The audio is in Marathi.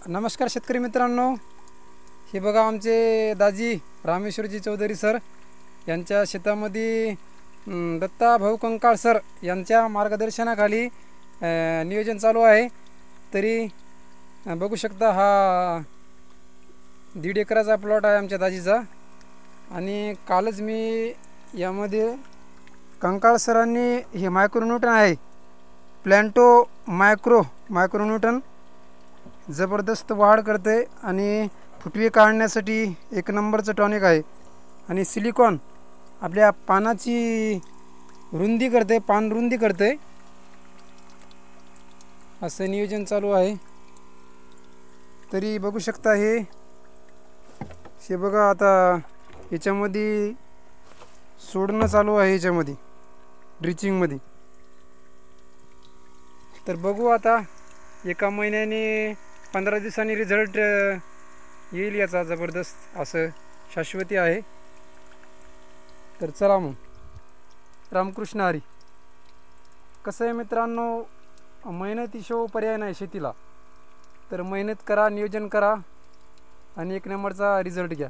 नमस्कार शेतकरी मित्रांनो, हे बघा आमचे दाजी रामेश्वरजी चौधरी सर यांच्या शेतामध्ये दत्ता भाऊ कंकाळ सर यांच्या मार्गदर्शनाखाली नियोजन चालू आहे। तरी बघू शकता हा 1.5 एकराचा प्लॉट आहे आमच्या दाजीचा। आणि कालच मी यामध्ये कंकाळ सरांनी हे मायक्रोन्यूटन आहे, प्लॅन्टो मायक्रोन्यूटन ज़बरदस्त वाढ करते आणि फुटवे काढण्यासाठी एक नंबरचं टॉनिक आहे। आणि सिलिकॉन आपल्या पानाची रुंदी करते, पान रुंदी करते, असं नियोजन चालू आहे। तरी बघू शकता हे बघा आता याच्यामध्ये सोडणं चालू आहे, याच्यामध्ये ड्रिचिंगमध्ये। तर बघू आता 1 महिन्याने 15 दिवसांनी रिझल्ट येईल याचा, ज़बरदस्त असं शाश्वती आहे। तर चला मग, रामकृष्ण हरी। कसं आहे मित्रांनो, मेहनतीशिवाय पर्याय नाही शेतीला। तर मेहनत करा, नियोजन करा आणि 1 नंबरचा रिझल्ट घ्या।